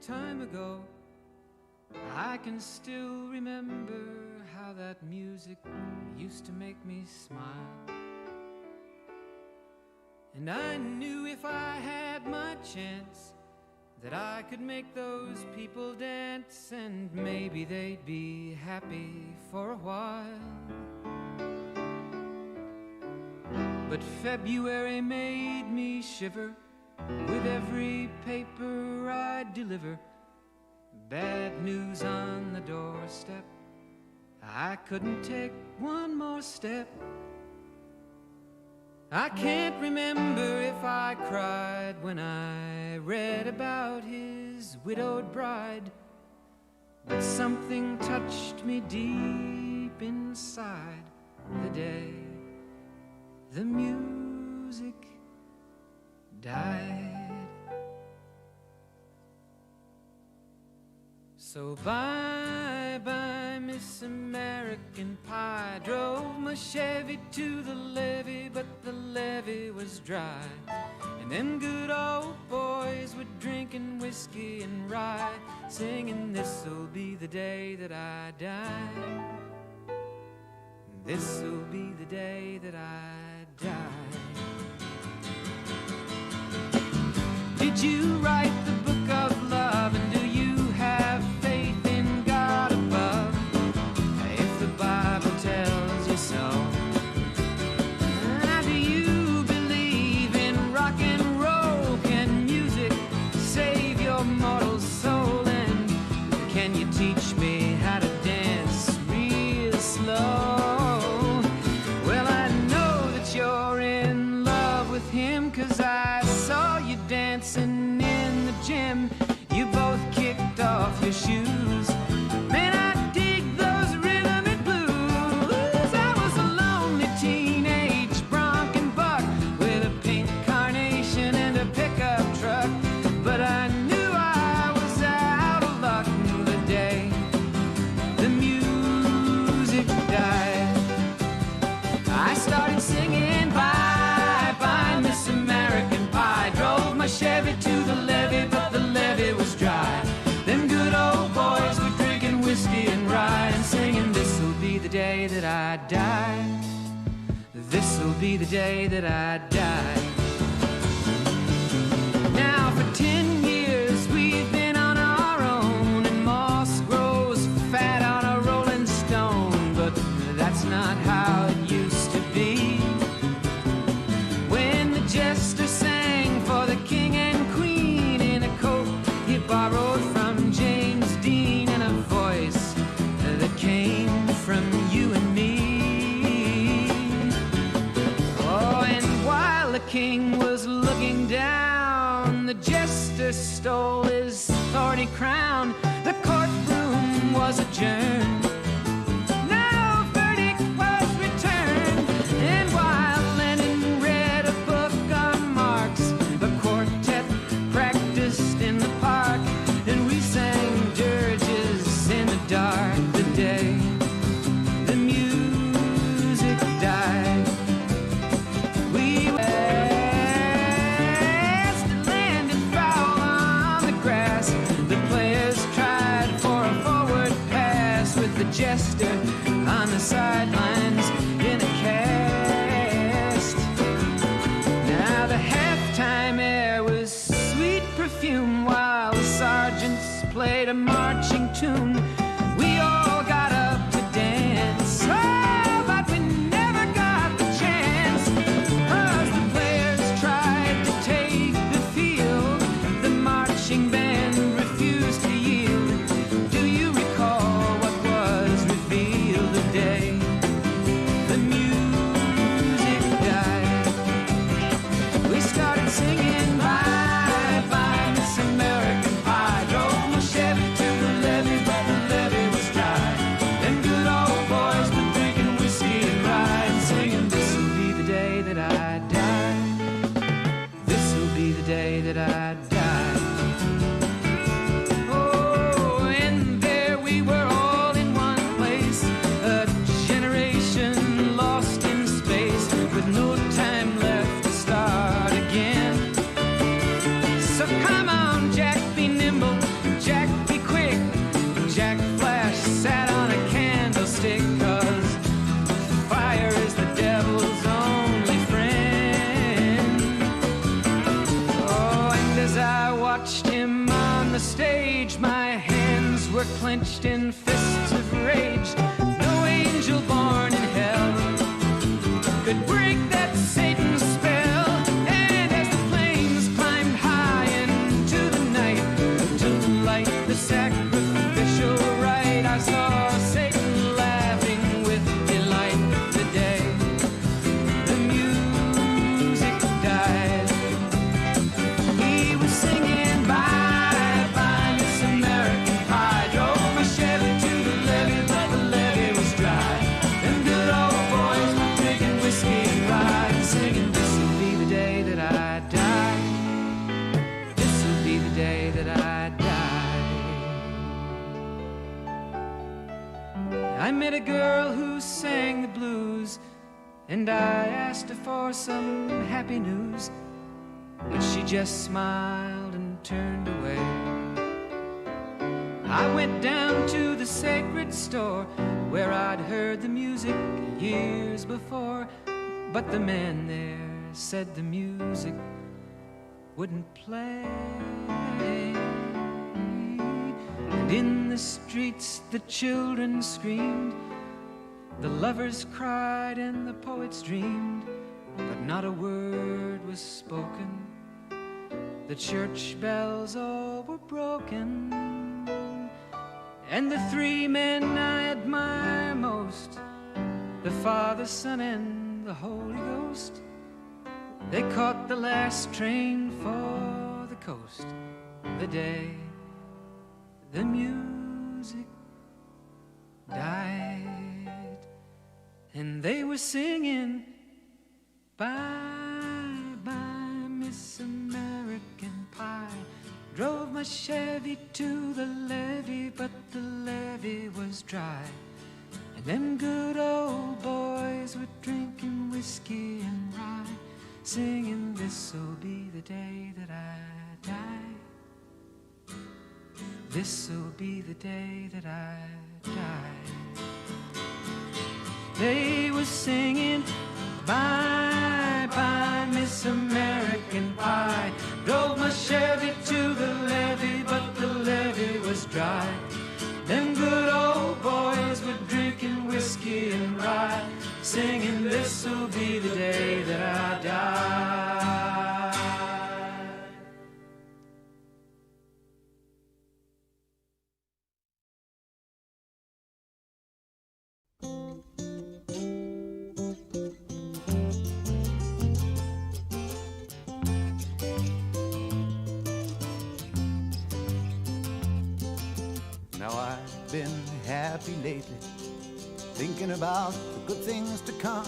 time ago, I can still remember how that music used to make me smile. And I knew if I had my chance that I could make those people dance, and maybe they'd be happy for a while. But February made me shiver with every paper I deliver. Bad news on the doorstep, I couldn't take one more step. I can't remember if I cried when I read about his widowed bride, but something touched me deep inside the day the music died. So bye-bye, Miss American Pie. Drove my Chevy to the levee, but the levee was dry. And them good old boys were drinking whiskey and rye, singing, this'll be the day that I die. This'll be the day that I die. Did you write the book of love, and do you have faith in God above? If the Bible tells you so. Do you believe in rock and roll? Can music save your mortal soul? And can you teach me how to dance real slow? Well, I know that you're in love with him, 'cause I saw you dancing in the gym. You both kicked off your shoes. Man, I dig those rhythm and blues. I was a lonely teenage bronc and buck with a pink carnation and a pickup truck, but I knew I was out of luck the day the music died. I started singing bye-bye, Miss American Pie. Drove my Chevy to the levee, but the levee was dry. Them good old boys were drinking whiskey and rye, and singing, this'll be the day that I die. This'll be the day that I die. Now for 10 years we've been on our own, and moss grows fat on a rolling stone, but that's not how it used to be. When the jester sang for the king and queen in a coat he borrowed from James Dean, and a voice that came from you and me. Oh, and while the king was looking down, the jester stole his thorny crown. The courtroom was adjourned. No verdict was returned. And while Lenin read a book on Marx, the quartet practiced in the park, and we sang dirges in the dark the day the music died. We west landed foul on the grass. The players tried for a forward pass, with the jester on the sidelines in a cast. Now the halftime air was sweet perfume, while the sergeants played a marching tune. We all got up to dance, oh, but we never got the chance, 'cause the players tried to take the field. The marching band refused to yield. Do you recall what was revealed the day the music died? We started singing bye-bye, Miss American Pie. Drove my Chevy to the levee, but the levee was dry. Them good old boys were drinking whiskey and rye, and singing, this'll be the day that I die. This'll be the day that I die. Oh, and there we were all in one place, a generation lost in space, with no time left to start again. So come on, Jack, be nimble, watched him on the stage, my hands were clenched in fists of rage. No angel born in hell could break that Satan's spell. And as the flames climbed high into the night to light the sacrificial rite, I saw Satan laughing with delight the day the music died. He was singing bye bye Miss American Pie. Drove my Chevy to the levee, but the levee was dry. Them good old boys drinking whiskey and rye, singing, this'll be the day that I die. This'll be the day that I die. I met a girl who sang the blues, and I asked her for some happy news, but she just smiled and turned away. I went down to the sacred store where I'd heard the music years before, but the man there said the music wouldn't play. And in the streets the children screamed, the lovers cried and the poets dreamed, but not a word was spoken. The church bells all were broken, and the three men I admire most, the Father, Son, and the Holy Ghost, they caught the last train for the coast the day the music died. And they were singing bye bye Miss American Pie. Drove my Chevy to the levee, but the levee was dry. And them good old boys were drinking whiskey and rye, singing, this'll be the day that I die. This'll be the day that I die. They were singing bye bye Miss American Pie. Drove my Chevy to the levee, but the levee was dry. Them good old boys were drinking whiskey and rye, singing, this'll be the day that I die. Now I've been happy lately, thinking about the good things to come,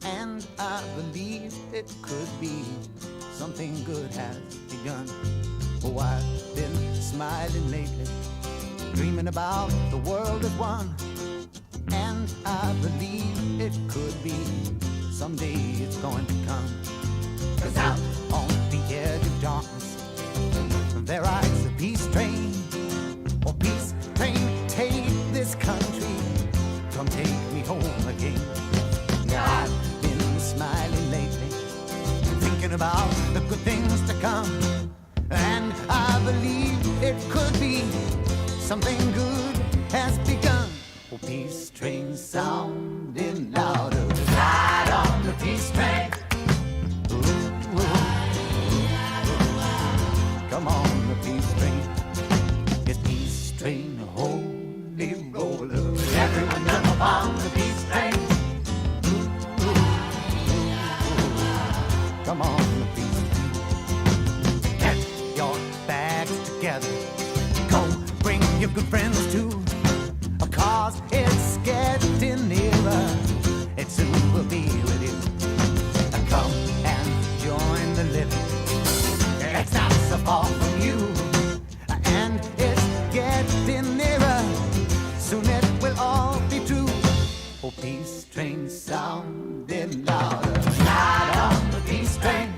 and I believe it could be something good has begun. Oh, I've been smiling lately, dreaming about the world as one, and I believe it could be someday it's going to come. 'Cause out on the edge of darkness there rides a peace train. Oh, peace train, take this country, come take me home again. Now I've been smiling lately, thinking about the good things to come, and I believe it could be something good has begun. Oh, peace train sounding louder, ride on the peace train. Ooh, ooh. Come on, the peace train. It's peace train, holy roller. Everyone jump up on the peace train. Ooh, ooh. Come on, the peace train. Get your bags together. Go bring your good friends too, 'cause it's getting nearer. It soon will be with you. Come and join the living. It's not so far from you, and it's getting nearer. Soon it will all be true. Oh, peace train sounding louder. Ride on the peace train.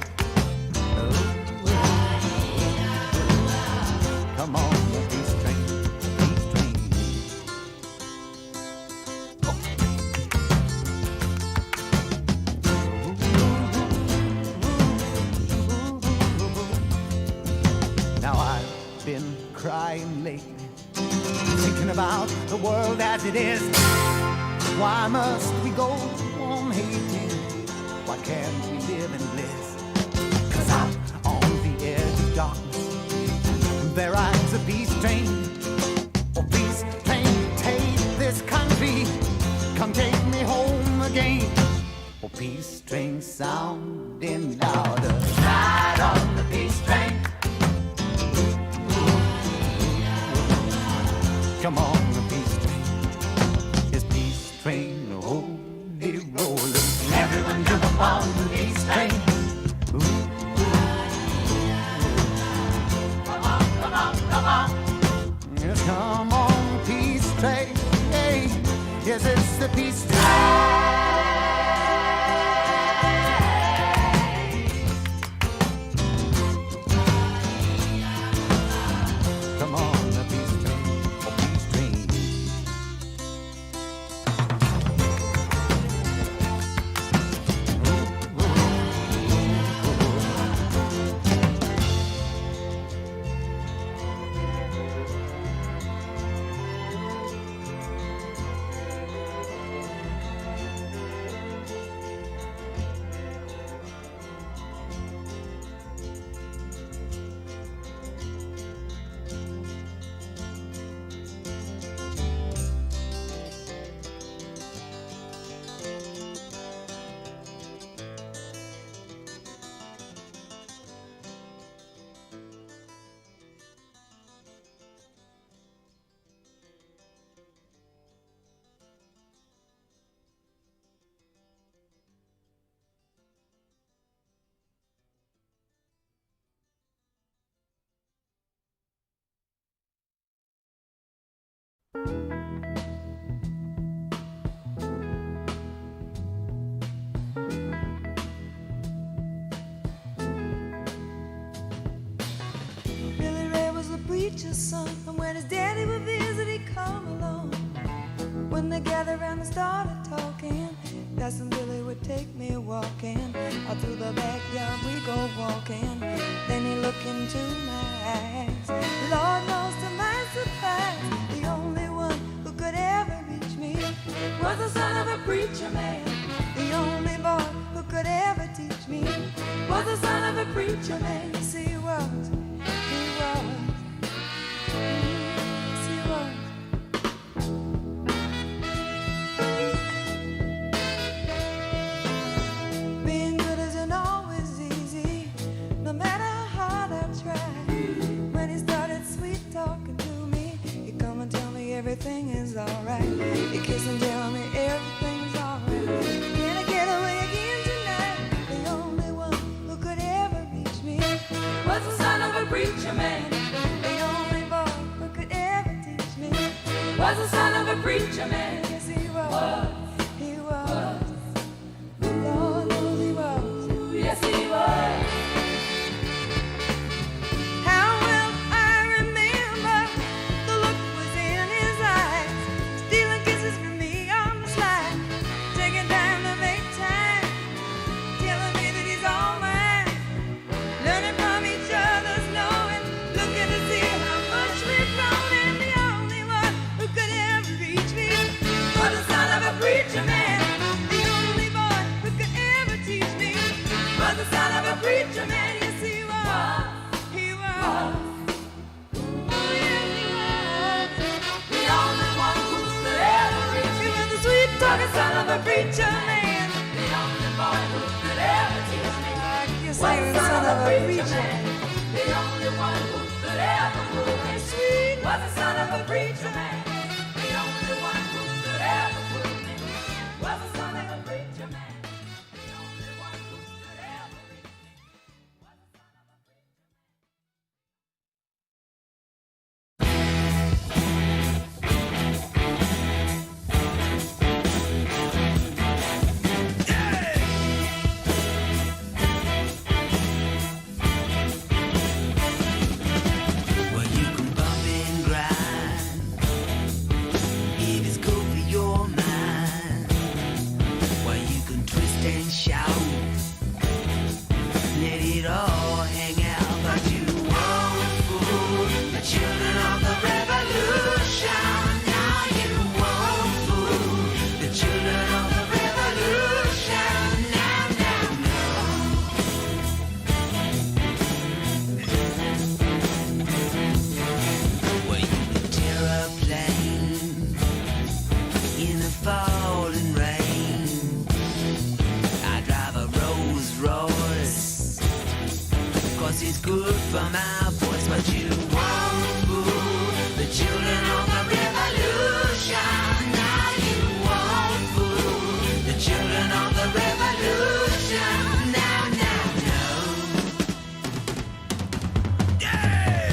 Come on, the peace train, peace train. Oh. been crying lately, thinking about the world as it is. Why must we go on hating? Why can't we live in bliss? 'Cause out on the edge of darkness there rides a peace train. Oh, peace train, take this country, come take me home again. Oh, peace train sounding louder, ride on the peace train. Come on, the peace train, it's peace train, holy roller. Everyone jump up on the peace train. Ooh. Come on, come on, come on. Yes, come on, peace train. Hey, yes, it's the peace train. Come on, the peace train, oh, peace train. Billy Ray was a preacher's son, and when his daddy would visit, he'd come along. When they gathered around and started talking, that's when Billy would take me walking. Out through the backyard we go walking. Then he looked into my eyes. Lord knows to my surprise, the only one who could ever reach me was the son of a preacher man. The only boy who could ever teach me was the son of a preacher man. Yes, he was. He was. Yes, he was. Being good isn't always easy, no matter how hard I try. When he started sweet talking to me, he'd come and tell me everything is alright. He'd kiss and tell me everything's alright. Can I get away again tonight? The only one who could ever reach me was the son of a preacher man. The only boy who could ever teach me was the son of a preacher man. Yes, he was. He was. Lord knows he was. Yes, he was. How well I remember the look was in his eyes, stealing kisses from me on the slide, taking time to make time, telling me that he's all mine, learning from each other's knowing, looking to see how much we've grown. And the only one who could ever reach me was the son of a preacher man. The only boy who could ever teach me was the son of a preacher man. Yes, he was. He was. Oh, yes, he was. The only one who could ever reach me was the sweet talking son of a preacher man. The only boy who could ever teach me was the son of a preacher man. The only one who could ever move me sweet was the son of a preacher man. The only one who could ever move me was the son of a preacher man. The only one who could ever reach me was the son of a preacher Well, you can bump and grind children of the revolution. Now you won't fool the children of the revolution. Now, now, well, you can tear a plane in the falling rain. I drive a Rolls Royce, 'cause it's good for my voice. But you won't fool the children of the revolution. Now you won't fool the children of the revolution. Now, now, no. Yeah!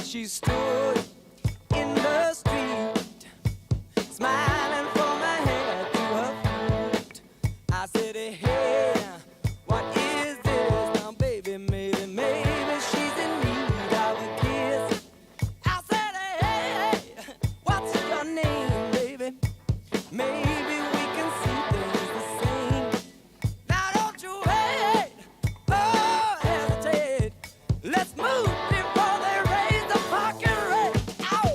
she stood in the street, smiling from her head to her feet. I said, hey, what is this? Now, baby, maybe she's in need of a kiss. I said, hey, what's your name, baby? Maybe we can see things the same. Now, don't you wait, oh, hesitate. Let's move before they raise the fucking rate. Ow!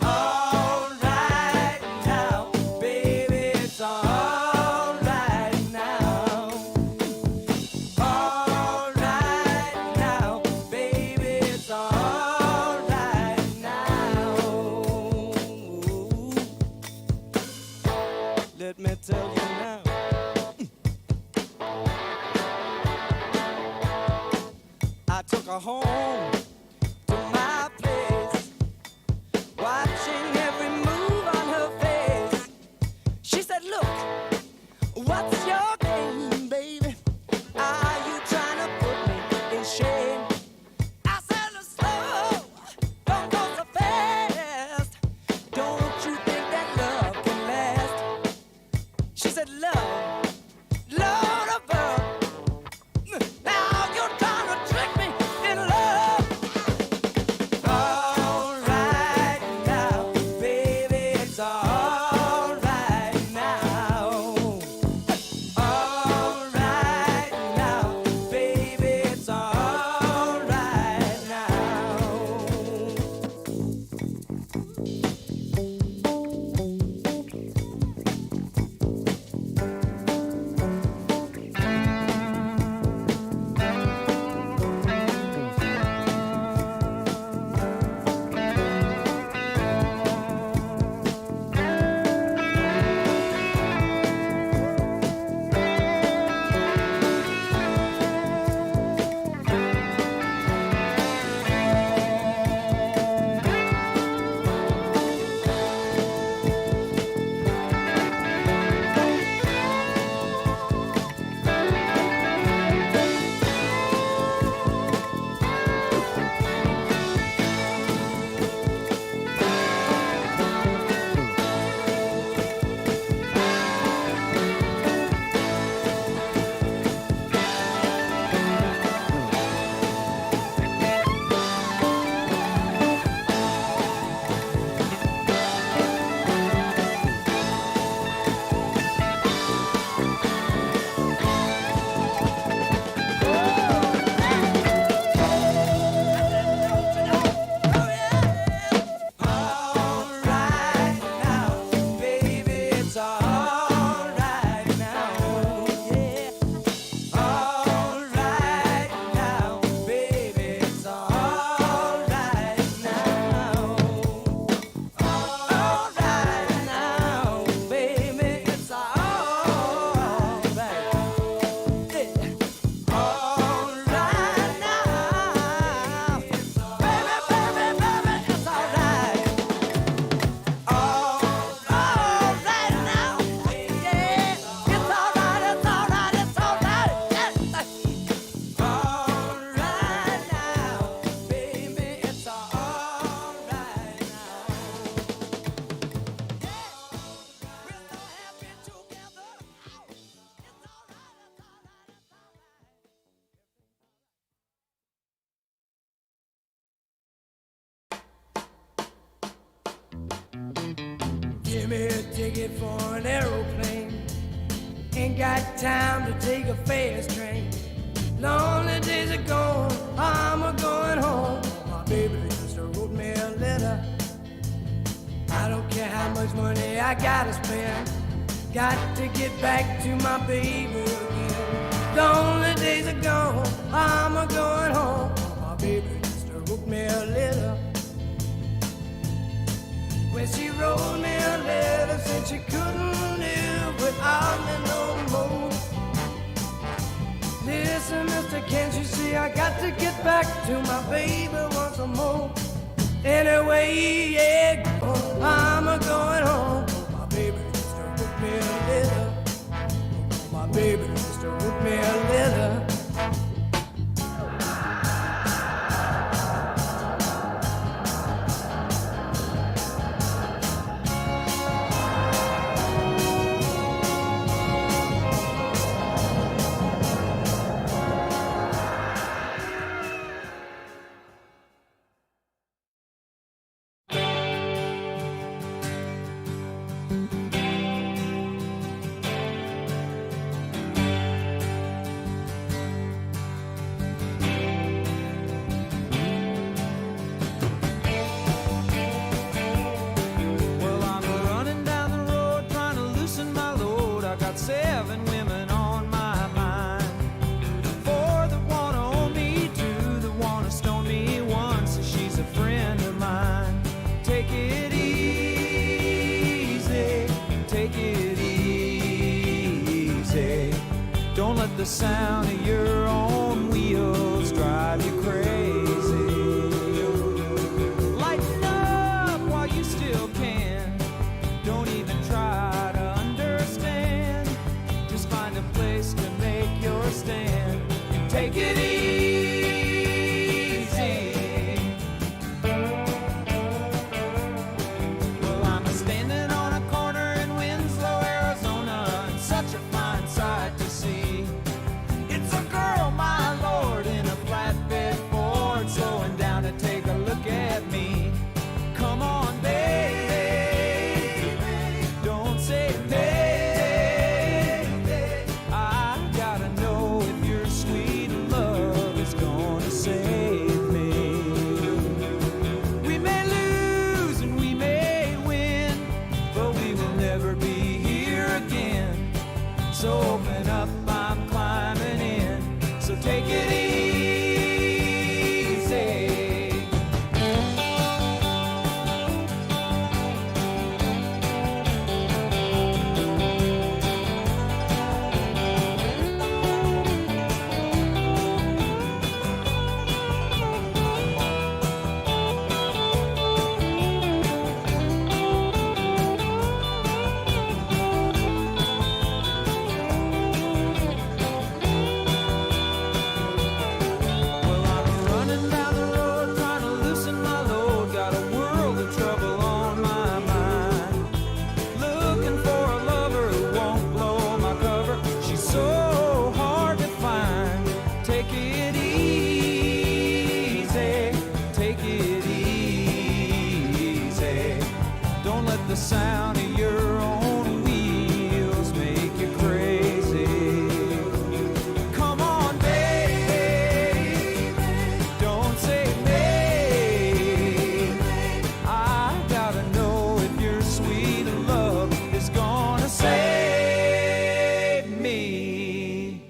All right now, baby, it's all right now. All right now, baby, it's all right now. Let me tell you now. I took her home to my place, watching every move on her face. She said, look, what's your game, baby? Are you trying to put me in shame? I said, slow, don't go so fast. Don't you think that love can last? She said, love, Lord above. Now you're trying to trick me in love. All right now, baby, it's all right now. All right now, baby, it's all right now. All right now, baby, it's all right now. Yeah. All right now, baby, it's all right now. All right now, baby, it's all right. Yeah. All right now, baby, it's all right. All right now, yeah, it's all right, it's all right, it's all right. All right now, baby, it's all right now. We're so happy together. It's all right, it's all right, it's all right. Give me a ticket for an aeroplane. Ain't got time to take a fast train. Lonely days are gone, I'm a going home. My baby just wrote me a letter. I don't care how much money I gotta spend. Got to get back to my baby again. Lonely days are gone, I'm a going home. My baby just wrote me a letter. When she wrote me a letter, said she couldn't live without me no more. Listen, mister, can't you see I got to get back to my baby once more? Anyway, yeah, I'm a going home. My baby just wrote me a letter. My baby just wrote me a letter. the sound of your own wheels drive you crazy. Lighten up while you still can. Don't even try to understand. Just find a place to make your stand and take it easy. Well, I'm standing on a corner in Winslow, Arizona, and such a fine sight to see. It's a girl, my lord, in a flatbed Ford, slowing down to take a look at me. Come on, baby, don't say baby. I gotta know if your sweet love is gonna save me. We may lose and we may win, but we will never be here again. So open up, I'm climbing in. So take it easy. Well, I'm running down the road trying to loosen my load. Got a world of trouble on my mind. Looking for a lover who won't blow my cover. She's so hard to find. Take it easy. Take it easy. Don't let the sound of your own wheels make you crazy. Come on, baby, don't say maybe. I gotta know if your sweet love is gonna save me.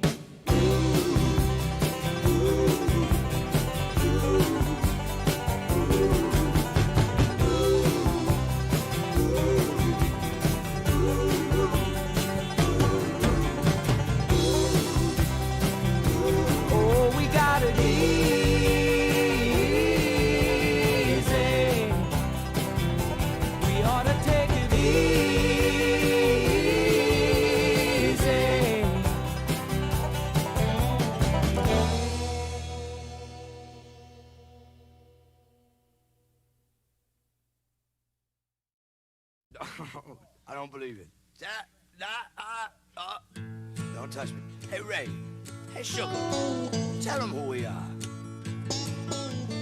Oh, we got it easy. We ought to take it easy. I don't believe it. Don't touch me. Hey, Ray. Hey, Sugar. Tell them who we are.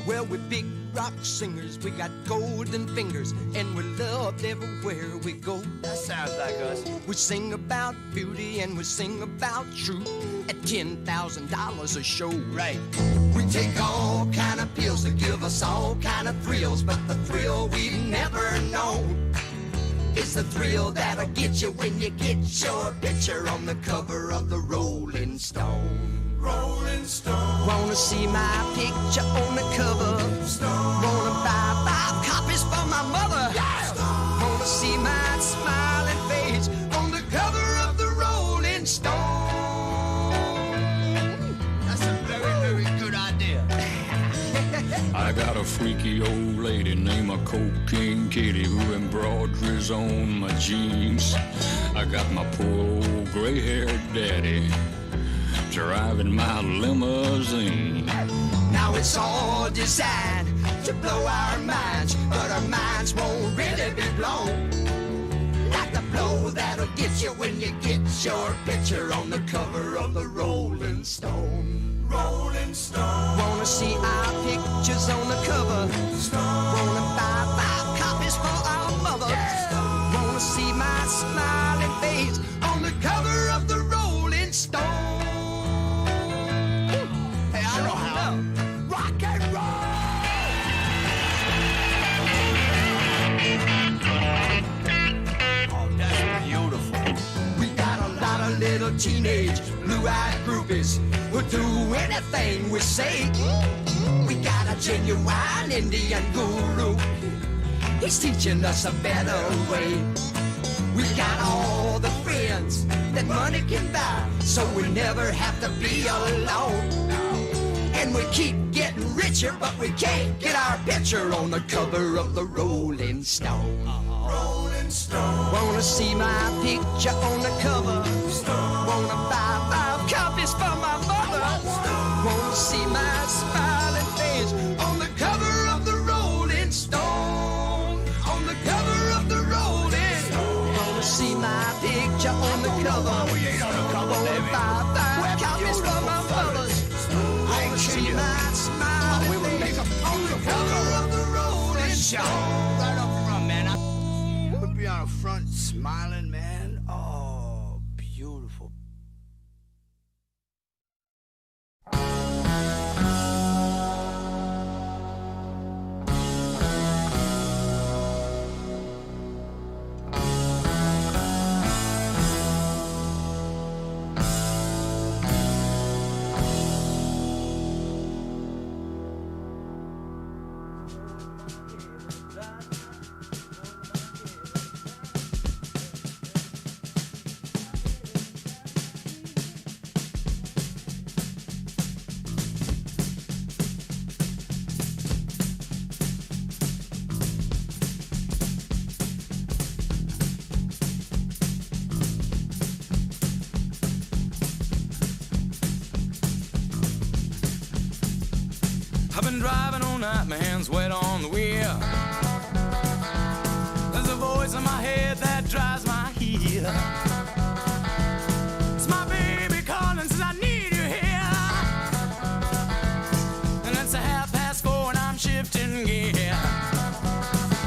Well, we're big rock singers, we got golden fingers, and we're loved everywhere we go. That sounds like us. We sing about beauty and we sing about truth at $10,000 a show. Right. We take all kind of pills to give us all kind of thrills, but the thrill we've never known is the thrill that'll get you when you get your picture on the cover of the Rolling Stone. Rolling Stone. Wanna see my picture on the cover? Wanna buy 5 copies for my mother? Wanna see my smiling face on the cover of the Rolling Stone? That's a very, very good idea. I got a freaky old lady named a Cocaine Kitty who embroiders on my jeans. I got my poor old gray-haired daddy driving my limousine. Now it's all designed to blow our minds, but our minds won't really be blown like the blow that'll get you when you get your picture on the cover of the Rolling Stone. Rolling Stone. Wanna see our pictures on the cover? Wanna buy 5 copies for our mother? Wanna see my smiling face on the cover of the Rolling Stone? Hey, I don't know. Rock and roll! Oh, that's beautiful. We got a lot of little teenage blue-eyed groupies who'll do anything we say. We got a genuine Indian guru. He's teaching us a better way. We got all the friends friends that money can buy, so we never have to be alone. And we keep getting richer, but we can't get our picture on the cover of the Rolling Stone. Rolling Stone. Wanna see my picture on the cover? Wanna buy 5 copies for my mother? Wanna see my smiling face on the cover of the Rolling Stone? On the cover of the Rolling Stone. Wanna see my picture on the cover? Wanna buy 5 copies for my mother? Wanna see my smiling face on the cover of the Rolling Stone? Right up front, man. We'll be on the front smiling, man. Oh, beautiful. I've been driving all night, my hands wet on the wheel. There's a voice in my head that drives my heel. It's my baby calling, says I need you here. And it's 4:30 and I'm shifting gears.